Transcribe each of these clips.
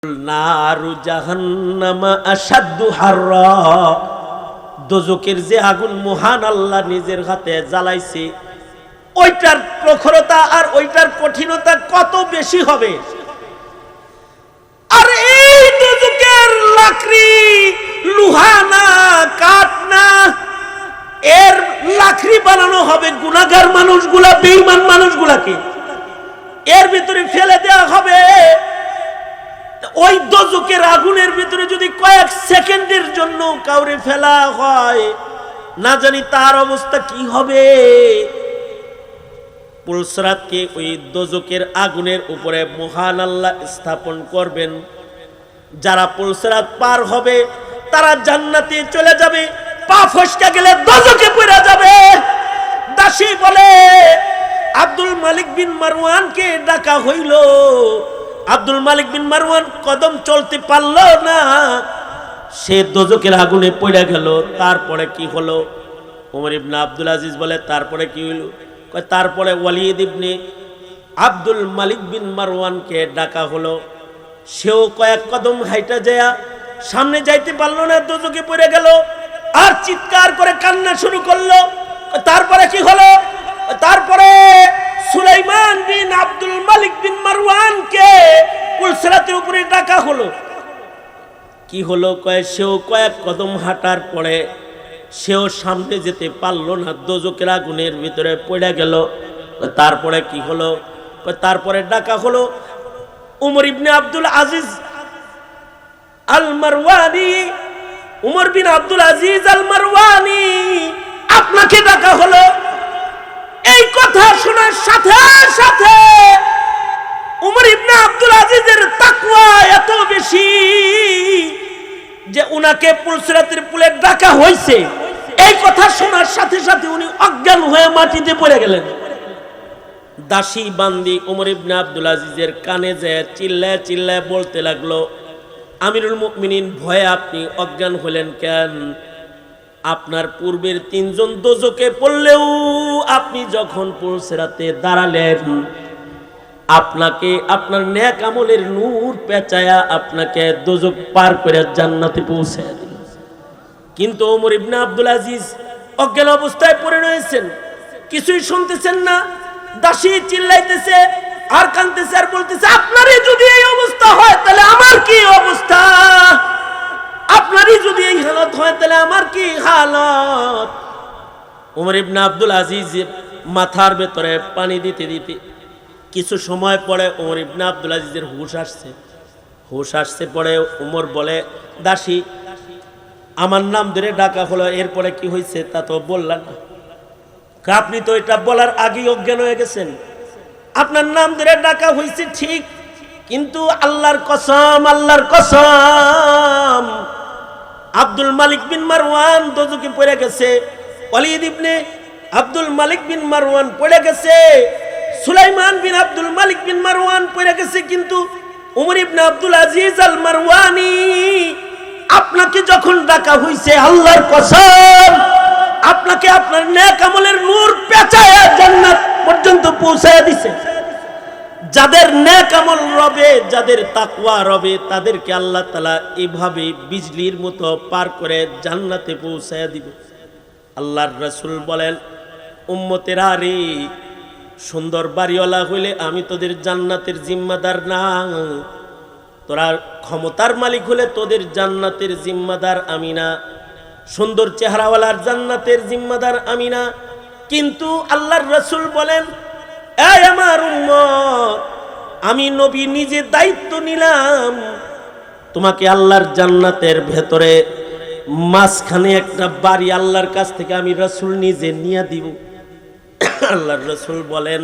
নারু জাহান্নামা আশাদ্দু হাররা, দোজকের যে আগুন মহান আল্লাহ নিজের হাতে জ্বালাইছে, ওইটার প্রখরতা আর ওইটার কঠিনতা কত বেশি হবে। আর এই দোজকের লাকড়ি লোহা না, কাঠ না, এর লাকড়ি বানানো হবে গুনাহগার মানুষগুলা, বেঈমান মানুষগুলাকে এর ভিতরে ফেলে দেওয়া হবে। ওই দোজকের আগুনের ভিতরে যদি কয়েক সেকেন্ডের জন্য কাউরে ফেলা হয়, না জানি তার অবস্থা কি হবে। পুলসরাতকে ওই দোজকের আগুনের উপরে মহান আল্লাহ স্থাপন করবেন। যারা পুলসরাত পার হবে তারা জান্নাতে চলে যাবে, পা ফসকে গেলে দোজকে পড়ে যাবে। দাসী বলে আব্দুল মালিক বিন মারওয়ানকে ডাকা হইল। আব্দুল মালিক বিন মারওয়ান কদম চলতে পারল না, সে দোজকের আগুনে পড়ে গেল। তারপরে কি হলো? ওমর ইবনে আব্দুল আজিজ বলে তারপরে কি হইল? তারপরে ওয়ালিদ ইবনে আব্দুল মালিক বিন মারওয়ানকে ডাকা হলো। সেও কয়েক কদম হাইটা যায় সামনে যাইতে পারলো না, দোজকে পড়ে গেল আর চিৎকার করে কান্না শুরু করলো। তারপরে কি হলো? তারপরে সুলাইমান বিন আব্দুল মালিক বিন মারওয়ানকে পুলসরাতের উপরে ডাকা হলো। কি হলো? সেও কয়েক কদম হাঁটার পরে সেও সামনে যেতে পারলো না, দোজকের আগুনের ভিতরে পড়ে গেল। তারপরে কি হলো? তারপরে ডাকা হলো উমর ইবনে আব্দুল আজিজ আল মারওয়ানি, উমর বিন আব্দুল আজিজ আল মারওয়ানি, আপনাকে ডাকা হলো। এই কথা শোনার সাথে সাথে উমর ইবনে আব্দুল আজিজের তাকওয়া এত বেশি যে উনাকে পুলসরাতের পুলে ডাকা হয়েছে, এই কথা শোনার সাথে সাথে উনি অজ্ঞান হয়ে মাটিতে পড়ে গেলেন। দাসী বান্দি উমর ইবনে আব্দুল আজিজের কানে যায় চিল্লায় চিল্লায় বলতে লাগলো, আমিরুল মুমিনিন, ভয়ে আপনি অজ্ঞান হলেন কেন? আপনার পূর্বের তিনজন দোজকে পড়লেও আপনি যখন পুলসরাতে দাঁড়ালেন, আপনাকে আপনার নেক আমলের নূর পেঁচায়া আপনাকে দোজক পার করে জান্নাতে পৌঁছায় দিল। কিন্তু ওমর ইবনে আব্দুল আজিজ অজ্ঞান অবস্থায় পড়ে রয়েছেন, কিছুই শুনতেছেন না। দাসী চিল্লাইতেছে আর কাঁদতেছে আর বলতেছে, আপনারই যদি এই অবস্থা হয় তাহলে আমার কি অবস্থা? আপনারই যদি এই হালত হয় তাহলে আমার কি হালত? ওমর ইবনে আব্দুল আজিজ মাথার ভেতরে পানি দিতে দিতে কিছু সময় পরে ওমর ইবনে আব্দুল আজিজের হুশ আসছে পরে ওমর বলে, দাসী আমার নাম ধরে ডাকা হলো, এরপরে কি হয়েছে তা তো বললেন না। আপনি তো এটা বলার আগেই অজ্ঞান হয়ে গেছেন। আপনার নাম ধরে ডাকা হয়েছে ঠিক, কিন্তু আল্লাহর কসম আব্দুল মালিক বিন মারওয়ান দোজকে পড়ে গেছে, ওয়ালিদ ইবনে আব্দুল মালিক বিন মারওয়ান পড়ে গেছে, সুলাইমান বিন আব্দুল মালিক বিন মারওয়ান পড়ে গেছে, কিন্তু উমর ইবনে আব্দুল আজিজ আল মারওয়ানি আপনাকে যখন ডাকা হইছে, আল্লাহর কসম আপনাকে আপনার নেক আমলের নূর পেঁচায়া জান্নাত পর্যন্ত পৌঁছায়া দিছে। যাদের নেক আমল রবে, যাদের তাকওয়া রবে, তাদেরকে আল্লাহ তাআলা এইভাবে বিজলির মতো পার করে জান্নাতে পৌঁছায়া দিবে। আল্লাহর রাসূল বলেন, উম্মতেরা রে, সুন্দর বাড়িওয়ালা হইলে আমি তোদের জান্নাতের জিম্মাদার না, তোরা ক্ষমতার মালিক হলে তোদের জান্নাতের জিম্মাদার আমি না, সুন্দর চেহারাওয়ালার জান্নাতের জিম্মাদার আমি না। কিন্তু আল্লাহর রাসূল বলেন, এই আমার উম্মত, আমি নবী নিজে দায়িত্ব নিলাম, তোমাকে আল্লাহর জান্নাতের ভেতরে মাঝখানে একটা বাড়ি আল্লাহর কাছ থেকে আমি রাসূল নিজে নিয়ে দিব। আল্লাহর রাসূল বলেন,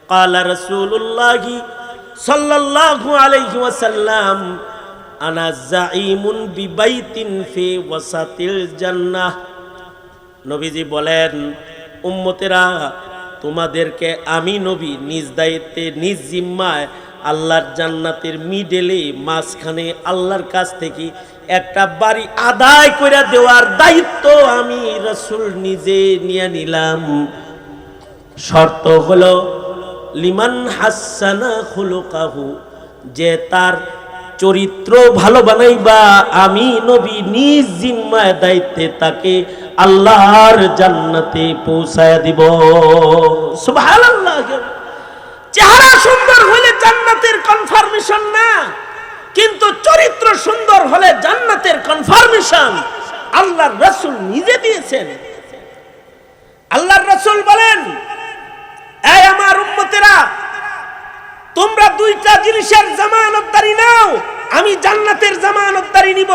ক্বালা রাসূলুল্লাহি সাল্লাল্লাহু আলাইহি ওয়াসাল্লাম, আনা যাঈমুন বিবাইতিন ফি ওয়াসাতিল জান্নাহ। নবীজি বলেন, উম্মতেরা, তোমাদেরকে আমি নবী নিজ দায়িত্বে নিজ জিম্মায় আল্লাহর জান্নাতের মিডলে মাঝখানে আল্লাহর কাছ থেকে একটা বাড়ি আদায় করে দেওয়ার দায়িত্ব আমি রাসূল নিজে নিয়ে নিলাম। শর্ত হলো লিমান হাসানা খুলুকাহু, যে তার চরিত্র ভালো বানাইবা, আমি নবী নিজ জিম্মায় দায়িত্বে তাকে আল্লাহর জান্নাতে পৌঁছায় দিব। সুবহানাল্লাহ। চেহারা সুন্দর হলে জান্নাতের কনফার্মেশন না, কিন্তু চরিত্র সুন্দর হলে জান্নাতের কনফার্মেশন আল্লাহর রাসূল নিজে দিয়েছেন। আল্লাহর রাসূল বলেন, এই আমার উম্মতেরা, তোমরা দুইটা জিনিসের জামানতদারি নাও, আমি জান্নাতের জামানতদারি নিব।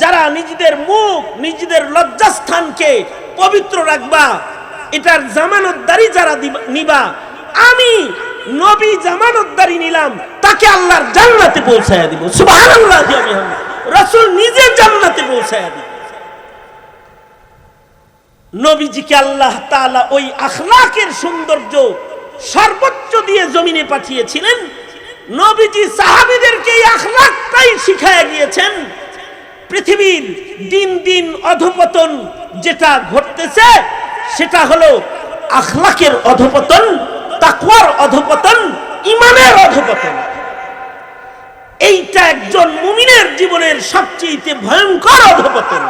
যারা নিজেদের মুখ, নিজেদের লজ্জাস্থানকে পবিত্র রাখবা, এটার জামানতদারি যারা নিবা, আমি নবী জামানতদারি নিলাম, তাকে আল্লাহর জান্নাতে পৌঁছায়া দিব। সুবহানাল্লাহ। রাসূল নিজে জান্নাতে পৌঁছায়া দিব। নবীজিকে আল্লাহ তাআলা ওই আখলাকের সৌন্দর্য সর্বোচ্চ দিয়ে জমিনে পাঠিয়েছিলেন। নবীজি সাহাবীদেরকে এই আখলাকটাই শিখায়া গিয়েছেন। পৃথিবীর দিন দিন অধপতন যেটা ঘটতেছে, সেটা হলো আখলাকের অধপতন, তাকওয়ার অধপতন, ঈমানের অধপতন। এইটা একজন মুমিনের জীবনের সবচেয়ে ভয়ঙ্কর অধপতন।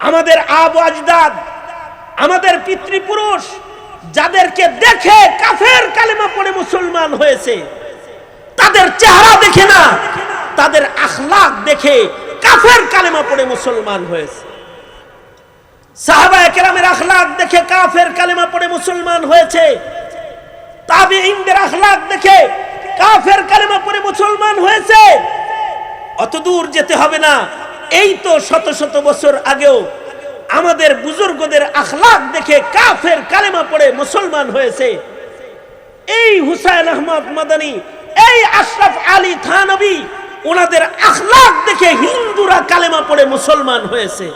আমাদের আবু আজদাদ, আমাদের পিতৃপুরুষ, যাদেরকে দেখে কাফের কালেমা পড়ে মুসলমান হয়েছে, তাদের চেহারা দেখে না, তাদের আখলাক দেখে কাফের কালেমা পড়ে মুসলমান হয়েছে। সাহাবায়ে কেরামের আখলাক দেখে কাফের কালেমা পড়ে মুসলমান হয়েছে। তাবিঈনদের আখলাক দেখে কাফের কালেমা পড়ে মুসলমান হয়েছে। অত দূর যেতে হবে না, এই তো শত শত বছর আগেও আমাদের বুজুর্গদের আখলাক দেখে কাফের কালেমা পড়ে মুসলমান হয়েছে। এই হুসাইন আহমদ মাদানী, এই আশরাফ আলী থানভী, ওনাদের আখলাক দেখে হিন্দুরা কালেমা পড়ে মুসলমান হয়েছে।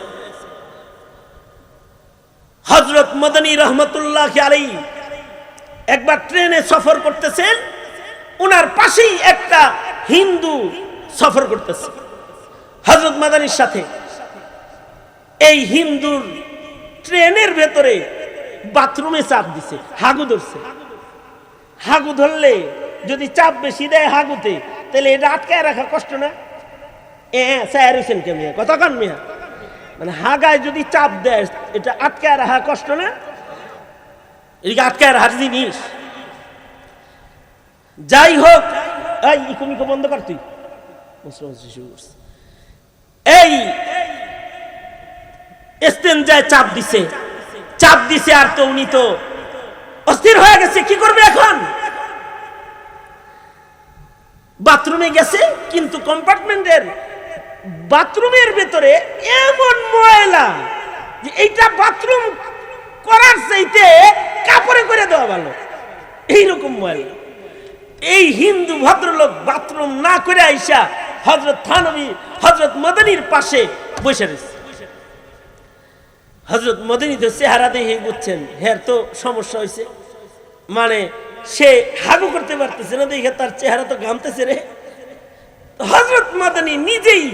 হযরত মাদানী রহমতুল্লাহ আলাইহি একবার ট্রেনে সফর করতেছেন, ওনার পাশেই একটা হিন্দু সফর করতেছে হযরত মাদানীর সাথে। এই হিন্দুর ট্রেনের ভেতরে বাথরুমে চাপ দিছে, হাগু ধরছে। হাগু ধরলে যদি চাপ বেশি দেয় হাগুতে, তাহলে এটা আটকায় রাখা কষ্ট না? স্যার হোসেন কে মিয়া কথা কান মিয়া, মানে হাগায় যদি চাপ দেয়, এটা আটকায় রাখা কষ্ট না? এদিকে আটকায় রাখার জিনিস। যাই হোক, এই ইকো বন্ধ কর তুই। এই ইস্তেনজায় চাপ দিছে, আর তো উনি তো অস্থির হয়ে গেছে, কি করবে এখন? বাথরুমে গেছে, কিন্তু কম্পার্টমেন্টের বাথরুমের ভেতরে এমন ময়লা যে এইটা বাথরুম করার চাইতে কাপড়ে করে দেওয়া ভালো, এইরকম ময়লা। এই হিন্দু ভদ্রলোক বাথরুম না করে আইসা হযরত থানভী, হযরত মাদানীর পাশে বসে রয়েছে। হযরত মাদানী তো চেহারা দেখে বুঝছেন হের তো সমস্যা হয়েছে, মানে সে হাগু করতে পারতেছে না, দেখে তার চেহারা তো ঘামতেছে রে। হযরত মাদানী নিজেই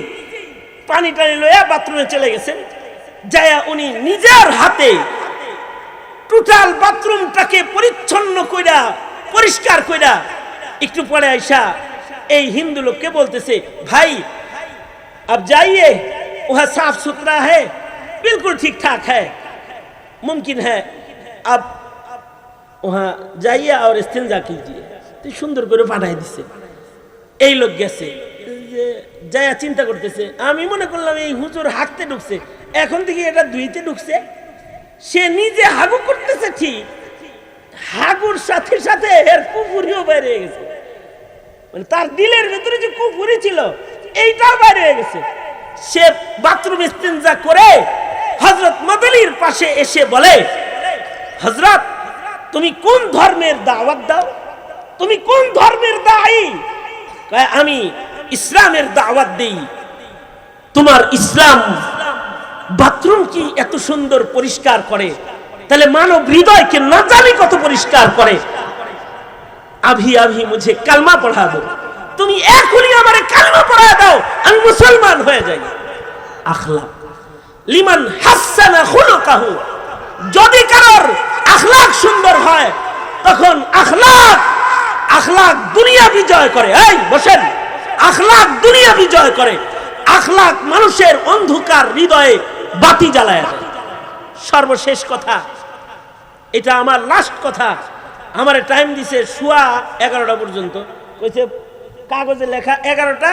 পানি টানি লইয়া বাথরুমে চলে গেছেন। যায়া উনি নিজের হাতে টোটাল বাথরুমটাকে পরিচ্ছন্ন কইরা, পরিষ্কার কইরা, একটু পরে আইসা এই হিন্দু লোককে বলতেছে, ভাই अब जाइए, वह साफ सुथरा है, बिल्कुल ठीक ठाक है, मुमकिन है अब वहां जाइए और इस्तिंजा कीजिए। तो সুন্দর করে পাঠাই দিছে। এই লোক গেছে, যায়া চিন্তা করতেছে, আমি মনে করলাম এই হুজুর হাঁকতে ঢুকছে, এখন থেকে এটা ধুইতে ঢুকছে। সে নিজে হাগু করতেছে ঠিক, হাগুর সাথে সাথে এর কুফুরিও বাইরে গেছে, মানে তার দিলের ভেতরে যে কুফুরি ছিল এইটাও বাইরে গেছে। সে বাথরুম ইস্তিনজা করে হযরত মাদানীর পাশে এসে বলে, হযরত তুমি কোন ধর্মের দাওয়াত দাও? তুমি কোন ধর্মের দায়ী? কয় আমি ইসলামের দাওয়াত দেই। তোমার ইসলাম বাথরুম কি এত সুন্দর পরিষ্কার করে, তাহলে মানব হৃদয়কে না জানি কত পরিষ্কার করে। আভি আভি মুঝে কালমা পড়া দো, তুমি এখনই আমারে কালমা পড়া দাও, আমি মুসলমান হয়ে যাই। আখলাক লিমান হাসানা খুলুকাহু, যদি কারোর আখলাক সুন্দর হয়, তখন আখলাক আখলাক দুনিয়া বিজয় করে। এই বসেন, আখলাক দুনিয়া বিজয় করে। আখলাক মানুষের অন্ধকার হৃদয়ে বাতি জ্বালায় দেয়। সর্বশেষ কথা, এটা আমার লাস্ট কথা। আমার টাইম দিছে সোয়া 11টা পর্যন্ত, কইছে কাগজে লেখা 11টা,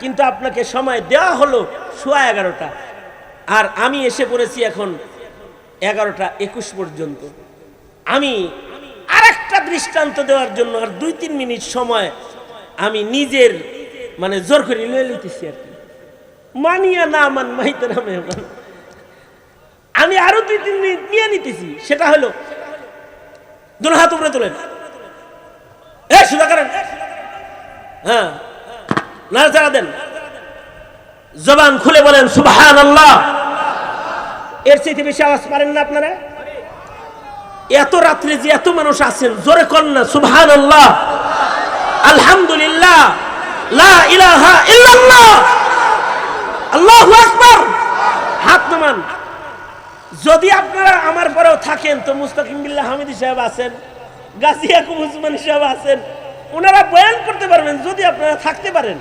কিন্তু আপনাকে সময় দেওয়া হলো সোয়া 11টা, আর আমি এসে পড়েছি এখন 11টা 21 পর্যন্ত। আমি আরেকটা দৃষ্টান্ত দেওয়ার জন্য আর 2-3 মিনিট সময় আমি নিজের মানে জোর করে নিয়ে নিতেছি আর কি, মানিয়া না মান মাইতেরা মেহমান, আমি আরো 2-3 মিনিট নিয়ে নিতেছি। সেটা হলো, দুনো হাত উপরে তোলেন, সোজা করেন, হ্যাঁ নাড়াচাড়া দেন, জবান খুলে বলেন সুবহানাল্লাহ। এর চাইতে বেশি আওয়াজ পারেন না আপনারা? এত রাত্রে যে এত মানুষ আছেন, জোরে কর না সুবহানাল্লাহ, আলহামদুলিল্লাহ, লা ইলাহা ইল্লাল্লাহ, আল্লাহু আকবার। হাত নামান। যদি আপনারা আমার পরেও থাকেন তো মুস্তাকিম বিল্লাহ হামিদি সাহেব আছেন, গাজী ইয়াকুব উসমানী সাহেব আছেন, ওনারা বয়ান করতে পারবেন যদি আপনারা থাকতে পারেন।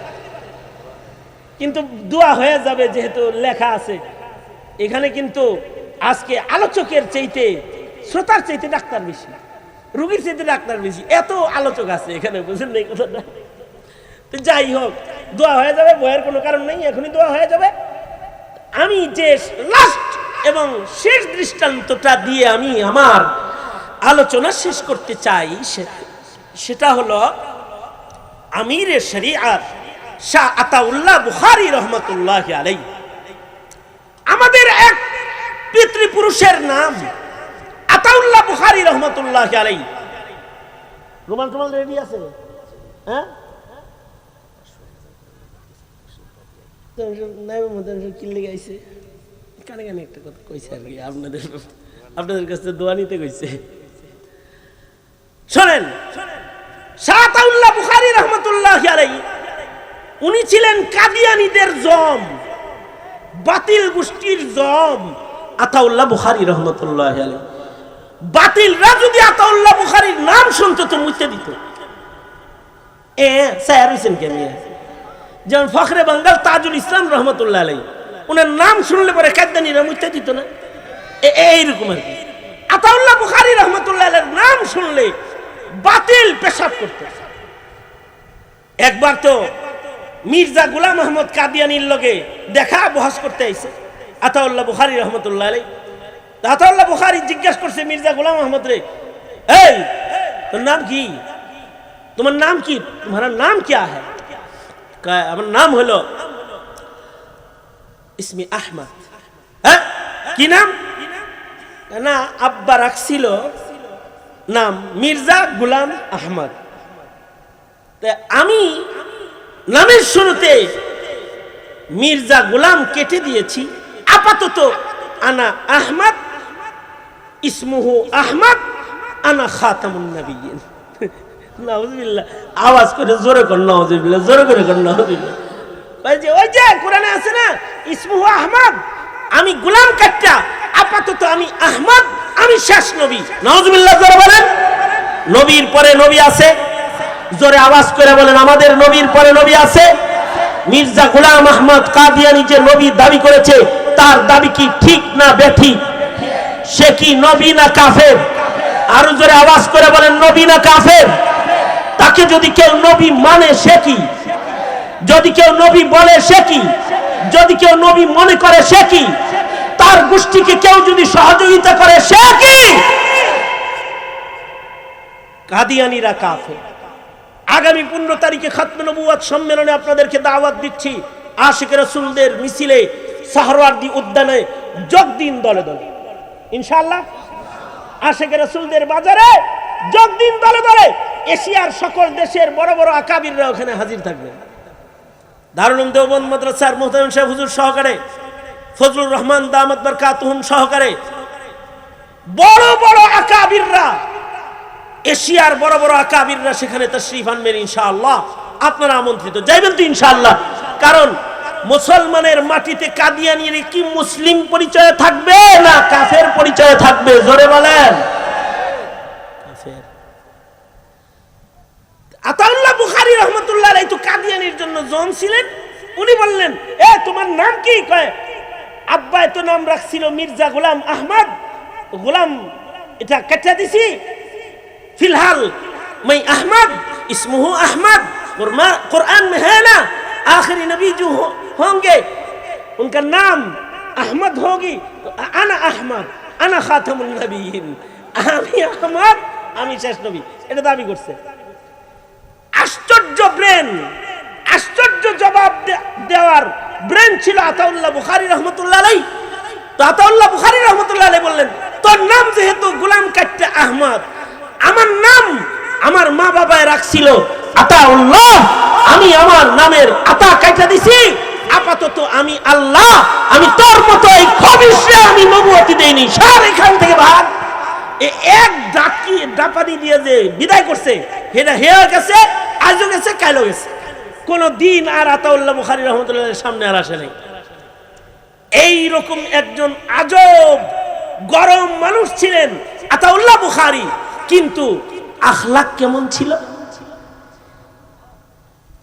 কিন্তু দোয়া হয়ে যাবে, যেহেতু লেখা আছে এখানে। কিন্তু আজকে আলোচকের চাইতে, শ্রোতার চাইতে ডাক্তার বেশি, রোগীর চাইতে ডাক্তার বেশি, এত আলোচক আছে এখানে, বুঝেন এই কথাটা? তো যাই হোক, দোয়া হয়ে যাবে, বয়ার কোনো কারণ নেই, এখনই দোয়া হয়ে যাবে। আমি যে লাস্ট এবং শেষ দৃষ্টান্তটা দিয়ে আমি আমার আলোচনা শেষ করতে চাই, সেটা হলো আমিরে শরিয়াত শাহ আতাউল্লাহ বুখারী রহমাতুল্লাহি আলাইহি। আমাদের এক পিতৃপুরুষের নাম আতাউল্লাহ বুখারী রহমাতুল্লাহি আলাইহি। রুমাল রেডি আছে? হ্যাঁ, কিনলে গাইছে কানে কানে একটা কথা কইছে আর কি, আপনাদের কাছে দোয়া নিতে কইছে। শোনেন, শাহ আতাউল্লাহ বুখারী রহমাতুল্লাহি আলাইহি উনি ছিলেন কাদিয়ানীদের জম, বাতিল গোষ্ঠীর জম আতাউল্লাহ বুখারী রহমাতুল্লাহি আলাইহি। বাতিলরা যদি আতাউল্লাহ বুখারীর নাম শুনতো তো মুইতে দিত। স্যার হইছেন কে মিয়া? যেমন ফখরে বাঙ্গাল তাজুল ইসলাম রহমতুল্লাহ আলাইহি, ওনার নাম শুনলে পরে কাদিয়ানীরা মুইতে দিত না? এইরকম আর কি। আতাউল্লাহ বুখারী রহমতুল্লাহ আলাইহির নাম শুনলে বাতিল পেশাব করতে। একবার তো মির্জা গোলাম আহমদ কাদিয়ানীর লগে দেখা বহাস করতে আইছে আতাউল্লাহ বুখারী রহমতুল্লাহ আলাইহি। আতাউল্লাহ বুখারী জিজ্ঞাসা করছে মির্জা গোলাম আহমদ রে, এই তোর নাম কি? তোমার নাম কি? তোমার নাম क्या है? আমার নাম হলো ইসমি আহমদ। হ্যাঁ, কি নাম? না, আব্বা রাখছিল নাম মির্জা গোলাম আহমদ। আমি নামের শুরুতে মির্জা গোলাম কেটে দিয়েছি, আপাতত আনা আহমদ, ইসমুহু আহমদ, আনা খাতামুন নবিয়্যিন। নাউযুবিল্লাহ, আওয়াজ করে জোরে কর নাউযুবিল্লাহ, জোরে করে কর নাউযুবিল্লাহ। ওই যে কোরআনে আছে না, ইসমুহু আহমদ, আমি গোলাম কাটটা, আপাতত আমি আহমদ, আমি শেষ নবী। নাউযুবিল্লাহ, জোরে বলেন। নবীর পরে নবী আছে, জোরে আওয়াজ করে বলেন আমাদের নবীর পরে নবী আছে। মির্জা গোলাম আহমদ কাদিয়ানী যে নবী দাবি করেছে, তার দাবি কি ঠিক না বেঠিক? সে কি নবী না কাফের? আরো জোরে আওয়াজ করে বলেন নবী না কাফের? তাকে যদি কেউ নবী মানে সে কি? যদি কেউ নবী বলে সে কি? যদি কেউ নবী মনে করে সে কি? তার গোষ্ঠীকে কেউ যদি সহযোগিতা করে সে কি? কাদিয়ানীরা কাফের। আগামী 15 তারিখে খাতমে নবুয়ত সম্মেলনে আপনাদেরকে দাওয়াত দিচ্ছি। আশিক রাসূলদের মিছিলে সাহরাওয়ার্দী উদ্যানে যোগ দিন দলে দলে, ইনশাআল্লাহ। আশিক রাসূলদের বাজারে যোগ দিন দলে দলে। এশিয়ার সকল দেশের বড় বড় আকাবিররা ওখানে হাজির থাকবেন। দারুল উলুম দেওবন্দ মাদ্রাসার মুহতামিম সাহেব হুজুর সহকারে, ফজলুর রহমান দামাত বারকাতুহুম সহকারে বড় বড় আকাবিররা, এশিয়ার বড় বড় আকাবিররা সেখানে তাশরীফ আনবেন ইনশাআল্লাহ। আপনারা আমন্ত্রিত, যাইবেন তো ইনশাআল্লাহ? কারণ মুসলমানের মাটিতে কাদিয়ানীর কি মুসলিম পরিচয় থাকবে না কাফের পরিচয় থাকবে? জোরে বলেন। কাফের। আতাউল্লাহ বুখারী রহমতুল্লাহ আলাইহি তো কাদিয়ানির জন্য জন ছিলেন। উনি বললেন, এ তোমার নাম কি? কয় আব্বা তো নাম রাখছিল মির্জা গোলাম আহমদ, গোলাম এটা কেটে দিছি, फिलहाल मैं अहमद इसमुहु अहमद, कुरान में है ना आखिरी नबी जो होंगे उनका नाम अहमद होगी, तो अना अहमद अना खातमुन नबीयीन, আমি আহমদ আমি শেষ নবী, এটা দাবি করছে। আশ্চর্য ব্রেন, আশ্চর্য জবাব দেওয়ার ব্রেন ছিল আতাউল্লাহ বুখারী রাহমাতুল্লাহ আলাইহি। তো আতাউল্লাহ বুখারী রাহমাতুল্লাহ আলাইহি বললেন, তোর নাম যেহেতু গোলাম কাটতে আহমদ, আমার নাম আমার মা বাবায় রাখছিল আতাউল্লাহ, আমি আমার নামের আতা কাটা দিছি, আপাতত আমি আল্লাহ, আমি তোর মতো এই খবিশে আমি নবুয়তি দেইনি, সর এখান থেকে ভাগ। এক ডাপানি দিয়ে যে বিদায় করছে, এটা হেয়া গেছে, আজও গেছে, কালও গেছে, কোন দিন আর আতাউল্লাহ বুখারী রাহমাতুল্লাহর সামনে আর আসে নাই। এইরকম একজন আজব গরম মানুষ ছিলেন আতাউল্লাহ বুখারী, কিন্তু আখলাক কেমন ছিল?